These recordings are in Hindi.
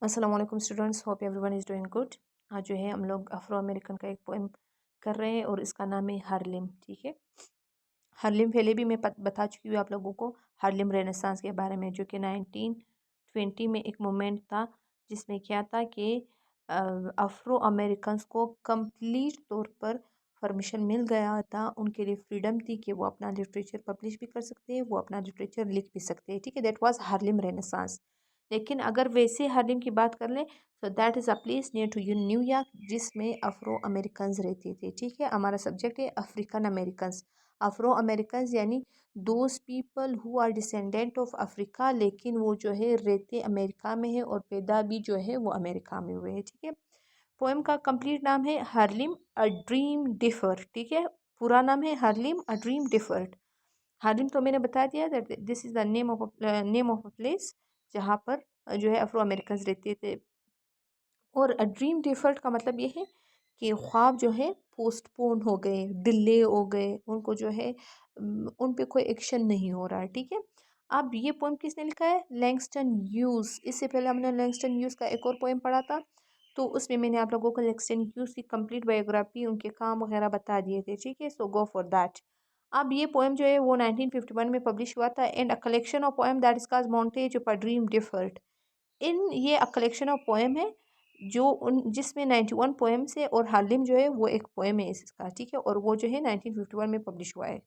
अस्सलाम वालेकुम students, hope everyone is doing good. आज जो है हम लोग अफ्रो अमेरिकन का एक पोएम कर रहे हैं और इसका नाम है हार्लेम। ठीक है, हार्लेम पहले भी मैं बता चुकी हूँ आप लोगों को हार्लेम रेनेसांस के बारे में, जो कि 1920 में एक मूवमेंट था जिसमें क्या था कि अफ्रो अमेरिकन्स को कंप्लीट तौर पर परमिशन मिल गया था, उनके लिए फ्रीडम थी कि वो अपना लिटरेचर पब्लिश भी कर सकते हैं, वो अपना लिटरेचर लिख भी सकते हैं। ठीक है, दैट वाज हार्लेम रेनेसांस। लेकिन अगर वैसे हार्लेम की बात कर लें तो that is a place near to New York जिसमें अफ्रो अमेरिकन्स रहते थे। ठीक है, हमारा सब्जेक्ट है अफ्रीकन अमेरिकन्स। अफ्रो अमेरिकन्स यानी those people who are descendant of Africa, लेकिन वो जो है रहते अमेरिका में है और पैदा भी जो है वो अमेरिका में हुए हैं। ठीक है, पोएम का कंप्लीट नाम है हार्लेम अ ड्रीम डिफर। ठीक है, पूरा नाम है हार्लेम अ ड्रीम डिफर्ड। हार्लेम तो मैंने बता दिया that this is the name of a place जहाँ पर जो है अफ्रो अमेरिकन्स रहते थे। और ड्रीम डिफर्ड का मतलब ये है कि ख्वाब जो है पोस्टपोन हो गए, डिले हो गए, उनको जो है उन पे कोई एक्शन नहीं हो रहा है। ठीक है, अब ये पोएम किसने लिखा है? Langston Hughes. इससे पहले हमने लैंगस्टन ह्यूज का एक और पोएम पढ़ा था, तो उसमें मैंने आप लोगों को लैंगस्टन ह्यूज की कंप्लीट बायोग्राफी, उनके काम वगैरह बता दिए थे। ठीक है, सो गो फॉर दैट। अब ये पोएम जो है वो 1951 में पब्लिश हुआ था, and a collection of poem that is called montage of a dream deferred. In ये अ कलेक्शन ऑफ पोएम है जो उन जिसमें 91 पोएम्स है, और हार्लेम जो है वो एक पोएम है इसका। ठीक है, और वो जो है 1951 में पब्लिश हुआ है।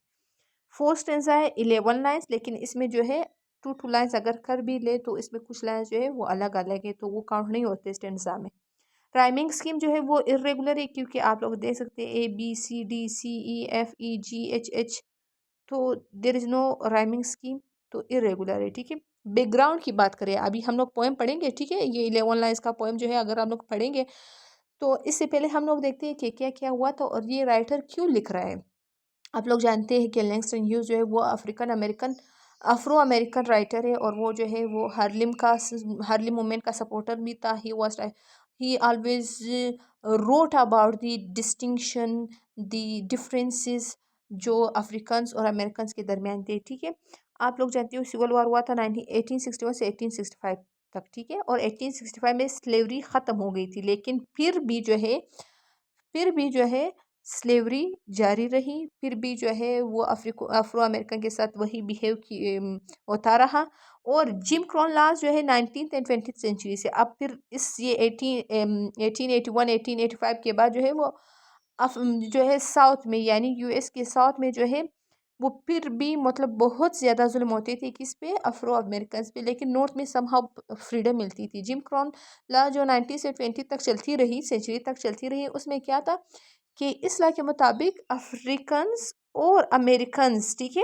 फोर स्टेंजा है, 11 लाइन्स, लेकिन इसमें जो है टू टू लाइन्स अगर कर भी ले तो इसमें कुछ लाइन्स जो है वो अलग अलग है, तो वो काउंट नहीं होते स्टेंजा में। राइमिंग स्कीम जो है वो इरेगुलर है, क्योंकि आप लोग देख सकते हैं ABCDCEFEGHH, तो there is no rhyming scheme, तो इरेगुलर है। ठीक है, बैकग्राउंड की बात करें, अभी हम लोग पोएम पढ़ेंगे। ठीक है, ये 11 लाइन्स का पोएम जो है अगर हम लोग पढ़ेंगे तो इससे पहले हम लोग देखते हैं कि क्या क्या हुआ था और ये राइटर क्यों लिख रहा है। आप लोग जानते हैं कि लैंगस्टन ह्यूज जो है वो African American Afro American writer है, और वो जो है वो हार्लिम मूवमेंट का सपोर्टर भी था। ही always wrote about the distinction, the differences जो अफ्रीकन्स और अमेरिकन के दरमियान थे। ठीक है, आप लोग जानते हो सिविल वार हुआ था 1861 से 1865 तक। ठीक है, और 1865 में स्लेवरी ख़त्म हो गई थी, लेकिन फिर भी जो है स्लेवरी जारी रही। फिर भी जो है वो अफ्रो अमेरिकन के साथ वही बिहेव की होता रहा। और जिम क्रॉन लॉज जो है 19th एंड 20th सेंचुरी से अब फिर इस ये 1881 1885 के बाद जो है वो जो है साउथ में यानी यूएस के साउथ में जो है वो फिर भी मतलब बहुत ज़्यादा जुल्म होते थे किस पे? अफ्रो अमेरिकन पे, लेकिन नॉर्थ में समहाउ फ्रीडम मिलती थी। जिम क्रॉन ला जो 19 से 20 तक चलती रही, सेंचुरी तक चलती रही, उसमें क्या था कि इस लॉ के मुताबिक अफ्रीकन्स और अमेरिकन्स, ठीक है,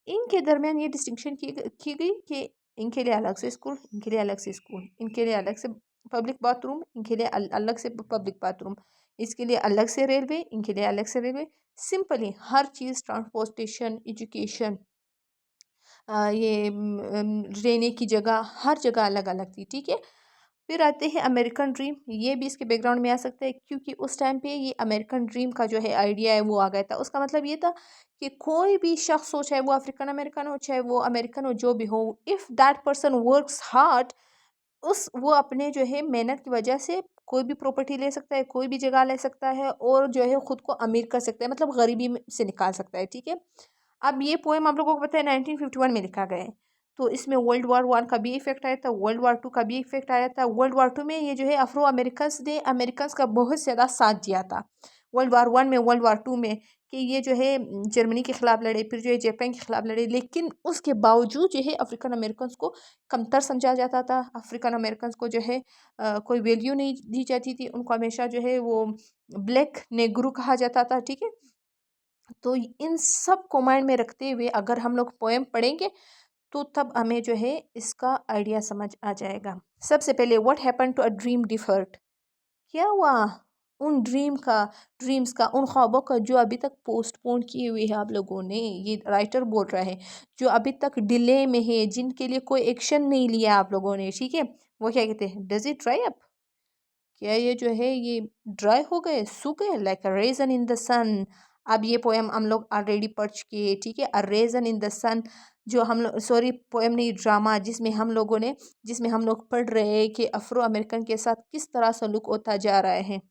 इनके दरमियान ये डिस्टिंक्शन की गई कि इनके लिए अलग से स्कूल, इनके लिए अलग से स्कूल, इनके लिए अलग से पब्लिक बाथरूम, इनके लिए अलग से पब्लिक बाथरूम, इसके लिए अलग से रेलवे, इनके लिए अलग से रेलवे। सिंपली हर चीज़, ट्रांसपोर्टेशन, एजुकेशन, ये रहने की जगह, हर जगह अलग अलग थी। ठीक है, फिर आते हैं अमेरिकन ड्रीम। ये भी इसके बैकग्राउंड में आ सकता है, क्योंकि उस टाइम पे ये अमेरिकन ड्रीम का जो है आइडिया है वो आ गया था। उसका मतलब ये था कि कोई भी शख्स हो, चाहे वो अफ्रीकन अमेरिकन हो, चाहे वो अमेरिकन हो, जो भी हो, if that person works hard, उस वो अपने जो है मेहनत की वजह से कोई भी प्रॉपर्टी ले सकता है, कोई भी जगह ले सकता है, और जो है खुद को अमीर कर सकता है, मतलब गरीबी से निकाल सकता है। ठीक है, अब ये पोएम आप लोगों को पता है 1951 में लिखा गया है, तो इसमें वर्ल्ड वार वन का भी इफेक्ट आया था, वर्ल्ड वार टू का भी इफेक्ट आया था। वर्ल्ड वार टू में ये जो है अफ्रो अमेरिकन्स ने अमेरिकन्स का बहुत ज़्यादा साथ दिया था। वर्ल्ड वार वन में, वर्ल्ड वार टू में, कि ये जो है जर्मनी के खिलाफ लड़े, फिर जो है जापान के खिलाफ लड़े, लेकिन उसके बावजूद जो है अफ्रीकन अमेरिकन्स को कमतर समझा जाता था। अफ्रीकन अमेरिकन्स को जो है कोई वैल्यू नहीं दी जाती थी, उनको हमेशा जो है वो ब्लैक नेग्रू कहा जाता था। ठीक है, तो इन सब को माइंड में रखते हुए अगर हम लोग पोएम पढ़ेंगे तो तब हमें जो है इसका आइडिया समझ आ जाएगा। सबसे पहले what happen to a dream deferred, क्या हुआ उन ड्रीम्स का, उन ख्वाबों का जो अभी तक पोस्टपोन किए हुए हैं आप लोगों ने। ये राइटर बोल रहा है, जो अभी तक डिले में है, जिनके लिए कोई एक्शन नहीं लिया आप लोगों ने। ठीक है, वो क्या कहते हैं? डज इट ड्राई अप, क्या ये जो है ये ड्राई हो गए, सूख गए? Like a raisin in the sun, अब ये पोएम हम लोग ऑलरेडी पढ़ चुके हैं, ठीक है। अ रेजन इन द सन, जो हम लोग, सॉरी पोएम नहीं, ड्रामा, जिसमें हम लोग पढ़ रहे हैं कि अफ्रो अमेरिकन के साथ किस तरह सलूक होता जा रहा है।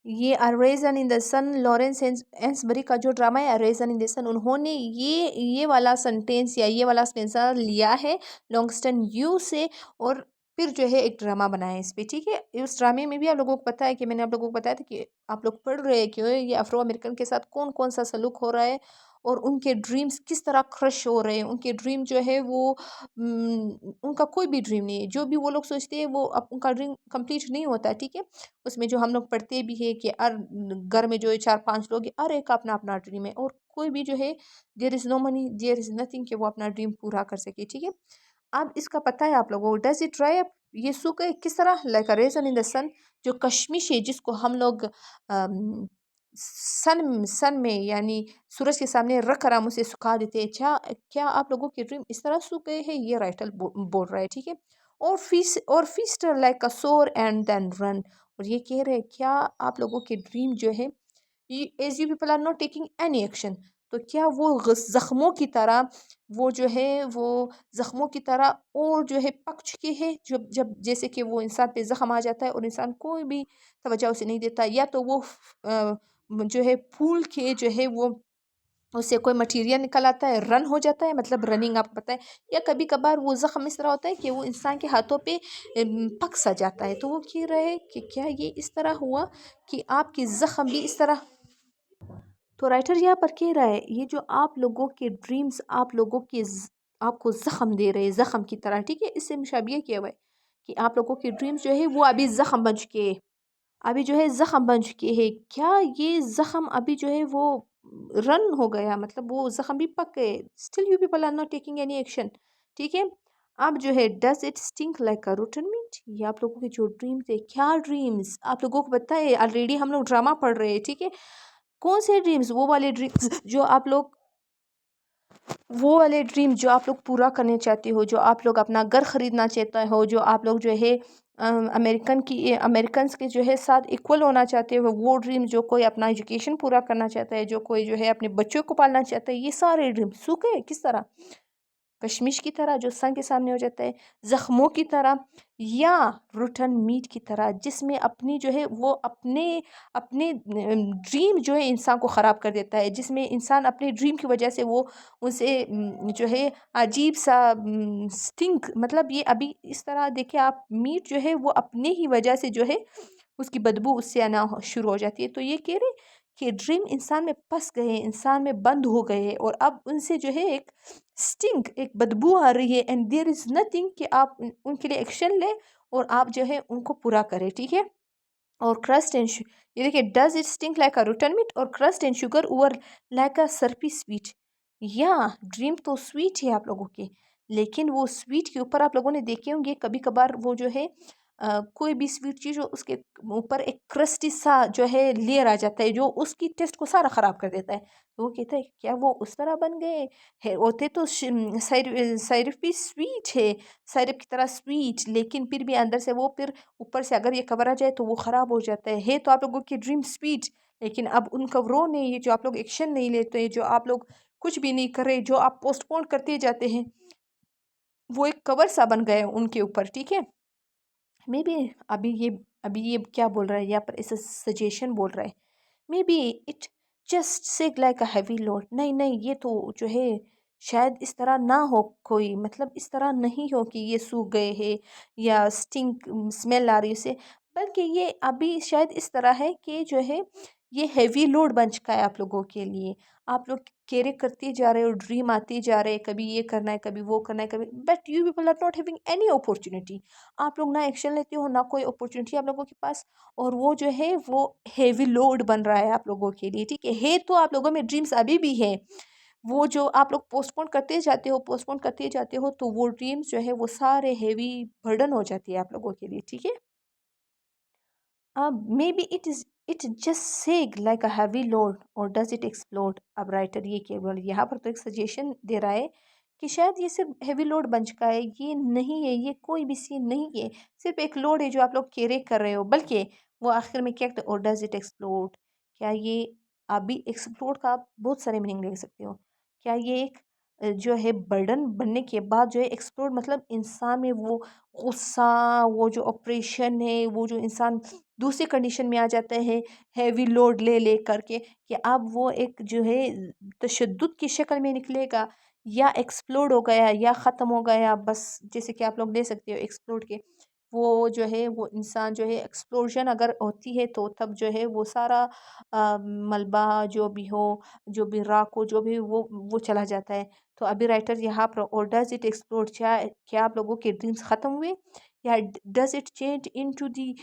ये अ रेज़न इन द सन, लॉरेंस एन्सबरी का जो ड्रामा है अ रेज़न इन द सन, उन्होंने ये वाला सेंटेंस या ये वाला स्टेंसा लिया है लॉन्गस्टन यू से, और फिर जो है एक ड्रामा बनाया है इस पे, ठीक है। उस ड्रामे में भी आप लोगों को पता है कि मैंने आप लोगों को बताया था कि आप लोग पढ़ रहे हैं कि ये अफ्रो अमेरिकन के साथ कौन कौन सा सलूक हो रहा है, और उनके ड्रीम्स किस तरह क्रश हो रहे हैं। उनके ड्रीम जो है वो उनका कोई भी ड्रीम नहीं है, जो भी वो लोग सोचते हैं वो उनका ड्रीम कंप्लीट नहीं होता, ठीक है। उसमें जो हम लोग पढ़ते भी है कि हर घर में जो है 4-5 लोग हैं, हर एक का अपना अपना ड्रीम है, और कोई भी जो है there is no money, there is nothing कि वो अपना ड्रीम पूरा कर सके, ठीक है। अब इसका पता है आप लोगों को, डज इट ड्राई अप, ये सूख गए किस तरह, like a raisin in the sun, जो कशमिश है जिसको हम लोग सन में यानी सूरज के सामने रख कर हम उसे सुखा देते हैं। क्या क्या आप लोगों के ड्रीम इस तरह सूख गए हैं, ये राइटर बोल रहा है, ठीक है। और फीस्टर लाइक अ सोर एंड देन रन, और ये कह रहे हैं क्या आप लोगों के ड्रीम जो है, as you people are not taking any action, तो क्या वो जख्मों की तरह, वो जो है वो जख्मों की तरह और जो है पक चुके हैं, जब जब जैसे कि वो इंसान पे जख्म आ जाता है और इंसान कोई भी तवज्जो उसे नहीं देता, या तो वो जो है फूल के जो है वो उससे कोई मटेरियल निकल आता है, रन हो जाता है, मतलब रनिंग आपको पता है, या कभी कभार वो जख्म इस तरह होता है कि वो इंसान के हाथों पे पक सा जाता है। तो वो कह रहे हैं कि क्या ये इस तरह हुआ कि आपके जख्म भी इस तरह, तो राइटर यहाँ पर कह रहा है ये जो आप लोगों के ड्रीम्स आप लोगों के आपको जख्म दे रहे हैं जख्म की तरह, ठीक है। इससे मुशाबिह किया हुआ है कि आप लोगों के ड्रीम्स जो है वो अभी जख्म बन चुके हैं, अभी जो है जख्म बन चुके हैं। क्या ये जख्म अभी जो है वो रन हो गया, मतलब वो जख्म भी पक गए, still you people are not taking any action, ठीक है। अब जो है does it stink like a rotten meat, ये आप लोगों के जो ड्रीम्स है, क्या ड्रीम्स आप लोगों को पता है, ऑलरेडी हम लोग ड्रामा पढ़ रहे हैं, ठीक है। कौन से ड्रीम्स, वो वाले ड्रीम जो आप लोग पूरा करने चाहते हो, जो आप लोग अपना घर खरीदना चाहते हो, जो आप लोग जो है अमेरिकन्स के जो है साथ इक्वल होना चाहते हो, वो ड्रीम, जो कोई अपना एजुकेशन पूरा करना चाहता है, जो कोई जो है अपने बच्चों को पालना चाहता है, ये सारे ड्रीम सूखे किस तरह, कशमिश की तरह जो सन के सामने हो जाता है, जख्मों की तरह, या रूटन मीट की तरह, जिसमें अपनी जो है वो अपने अपने ड्रीम जो है इंसान को ख़राब कर देता है, जिसमें इंसान अपने ड्रीम की वजह से वो उनसे जो है अजीब सा स्टिंक, मतलब ये अभी इस तरह देखिए आप, मीट जो है वो अपने ही वजह से जो है उसकी बदबू उससे आना शुरू हो जाती है। तो ये कह रहे कि ड्रीम इंसान में फंस गए हैं, इंसान में बंद हो गए हैं, और अब उनसे जो है एक स्टिंक, एक बदबू आ रही है, एंड देयर इज़ नथिंग कि आप उनके लिए एक्शन लें और आप जो है उनको पूरा करें, ठीक है। और क्रस्ट एंड ये देखिए, does it stink like a rotten meat और crust and sugar over like a syrupy sweet, या ड्रीम तो स्वीट है आप लोगों के, लेकिन वो स्वीट के ऊपर आप लोगों ने देखे होंगे कभी कभार वो जो है कोई भी स्वीट चीज़ हो उसके ऊपर एक क्रस्टी सा जो है लेयर आ जाता है, जो उसकी टेस्ट को सारा ख़राब कर देता है। तो वो कहता है क्या वो उस तरह बन गए है, होते तो साइरफ भी स्वीट है, साइरप की तरह स्वीट, लेकिन फिर भी अंदर से वो फिर ऊपर से अगर ये कवर आ जाए तो वो ख़राब हो जाता है तो आप लोगों की ड्रीम स्वीट, लेकिन अब उन खबरों ने, ये जो आप लोग एक्शन नहीं लेते, जो आप लोग कुछ भी नहीं कर रहे, जो आप पोस्टपोन करते जाते हैं, वो एक कवर सा बन गए उनके ऊपर, ठीक है। मे बी अभी ये क्या बोल रहा है यहाँ पर, इसे सजेशन बोल रहा है, maybe it just sags like a heavy load, नहीं नहीं ये तो जो है शायद इस तरह ना हो, कोई मतलब इस तरह नहीं हो कि ये सूख गए हैं या स्टिंक स्मेल आ रही है उसे, बल्कि ये अभी शायद इस तरह है कि जो है ये हैवी लोड बन चुका है आप लोगों के लिए, आप लोग केरे करते जा रहे हो, ड्रीम आते जा रहे हैं, कभी ये करना है, कभी वो करना है, कभी, but you people are not having any opportunity, आप लोग ना एक्शन लेते हो, ना कोई अपॉर्चुनिटी आप लोगों के पास, और वो जो है वो हेवी लोड बन रहा है आप लोगों के लिए, ठीक है तो आप लोगों में ड्रीम्स अभी भी है, वो जो आप लोग पोस्टपोन करते जाते हो, तो वो ड्रीम्स जो है वो सारे हेवी बर्डन हो जाती है आप लोगों के लिए, ठीक है। Maybe it just सेग like a heavy load और डज इट एक्सप्लोड, अब राइटर ये केवल यहाँ पर तो एक सजेशन दे रहा है कि शायद ये सिर्फ हैवी लोड बन चुका है, ये नहीं है, ये कोई भी सीन नहीं है, सिर्फ एक लोड है जो आप लोग कैरी कर रहे हो, बल्कि वो आखिर में क्या कहते, और डज इट एक्सप्लोड, क्या ये आप भी एक्सप्लोड का आप बहुत सारे मीनिंग ले सकते हो। क्या ये एक जो है बर्डन बनने के बाद जो है एक्सप्लोड मतलब इंसान में वो गुस्सा, वो जो ऑपरेशन है, वो जो इंसान दूसरे कंडीशन में आ जाता है हैवी लोड ले ले करके, कि अब वो एक जो है तशद्दुद की शक्ल में निकलेगा, या एक्सप्लोड हो गया या ख़त्म हो गया बस। जैसे कि आप लोग ले सकते हो एक्सप्लोड के, वो जो है वो इंसान जो है एक्सप्लोजन अगर होती है तो तब जो है वो सारा मलबा जो भी हो, जो भी राख हो, जो भी वो चला जाता है। तो अभी राइटर यहाँ पर, और डज इट एक्सप्लोड, क्या आप लोगों के ड्रीम्स ख़त्म हुए, या does it change into the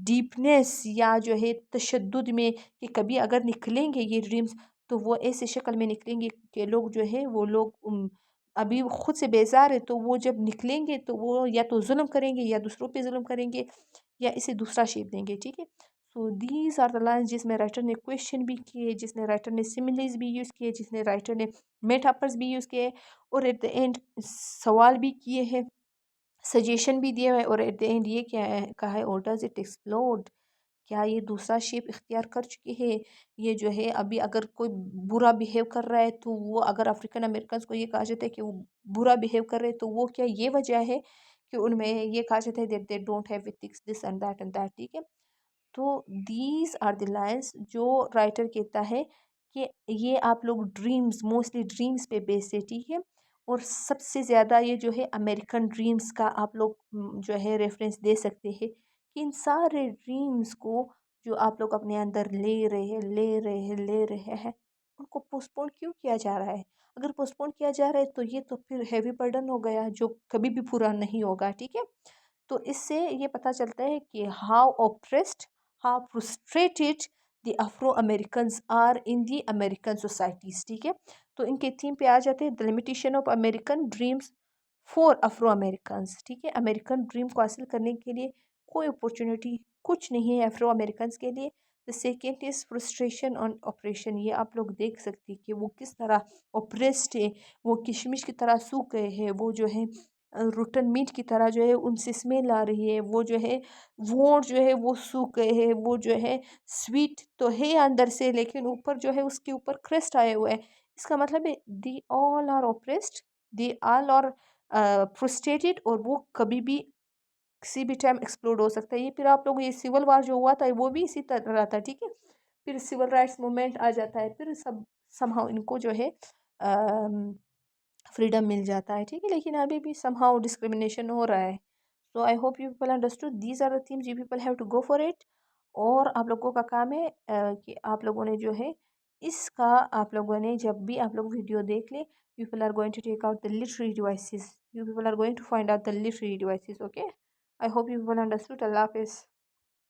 deepness, या जो है तशद्दुद में, कि कभी अगर निकलेंगे ये ड्रीम्स तो वो ऐसे शक्ल में निकलेंगे कि लोग जो है वो लोग अभी वो खुद से बेजार है, तो वो जब निकलेंगे तो वो या तो जुल्म करेंगे या दूसरों पे जुल्म करेंगे, या इसे दूसरा शेप देंगे, ठीक है। So these are the lines जिसमें राइटर ने क्वेश्चन भी किए, जिसने राइटर ने सिमिलीज भी यूज़ किए, जिसने राइटर ने मेटाफर्स भी यूज़ किए, और एट द एंड सवाल भी किए हैं, सजेशन भी दिए हुए हैं, और एट द एंड ये क्या है कहा है, और डज इट एक्सप्लोड, क्या ये दूसरा शेप इख्तियार कर चुकी है। ये जो है अभी अगर कोई बुरा बिहेव कर रहा है तो वो, अगर अफ्रीकन अमेरिकन को ये कहा जाता है कि वो बुरा बिहेव कर रहे हैं, तो वो क्या ये वजह है कि उनमें ये कहा जाता है that they don't have ethics this and that, ठीक है। तो दीज आर द लाइन्स जो राइटर कहता है कि ये आप लोग ड्रीम्स, मोस्टली ड्रीम्स पे बेस्ड है, ठीक है। और सबसे ज़्यादा ये जो है अमेरिकन ड्रीम्स का आप लोग जो है रेफरेंस दे सकते हैं, कि इन सारे ड्रीम्स को जो आप लोग अपने अंदर ले रहे हैं, उनको पोस्टपोन क्यों किया जा रहा है। अगर पोस्टपोन किया जा रहा है तो ये तो फिर हैवी बर्डन हो गया जो कभी भी पूरा नहीं होगा, ठीक है। तो इससे ये पता चलता है कि how oppressed, how frustrated the Afro Americans are in the American societies, ठीक है। तो इनके थीम पे आ जाते हैं the limitation of American dreams for Afro Americans, ठीक है। अमेरिकन ड्रीम को हासिल करने के लिए कोई अपॉर्चुनिटी कुछ नहीं है अफ्रो अमेरिकन्स के लिए। The second is frustration on operation, ये आप लोग देख सकते हैं कि वो किस तरह ऑप्रेस्ड है, वो किशमिश की तरह सूख गए हैं, वो जो है रोटन मीट की तरह जो है उनसे स्मेल आ रही है, वो जो है वो जो है वो सूख गए हैं, वो जो है स्वीट तो है अंदर से लेकिन ऊपर जो है उसके ऊपर क्रेस्ट आए हुए हैं। इसका मतलब है they all are oppressed, they all are frustrated, और वो कभी भी किसी भी टाइम एक्सप्लोड हो सकता है। ये फिर आप लोग ये सिविल वार जो हुआ था वो भी इसी तरह था, ठीक है। फिर सिविल राइट्स मूवमेंट आ जाता है, फिर सब समहाउ इनको जो है फ्रीडम मिल जाता है, ठीक है। लेकिन अभी भी समहाउ डिस्क्रिमिनेशन हो रहा है। So I hope you people understood these are the themes, you people have to go for it. और आप लोगों का काम है कि आप लोगों ने जो है इसका, आप लोगों ने जब भी आप लोग वीडियो देख ले, people are going to take out the literary devices, you people are going to find out the literary devices, okay. I hope you people understood. अल्लाह हाफिज़।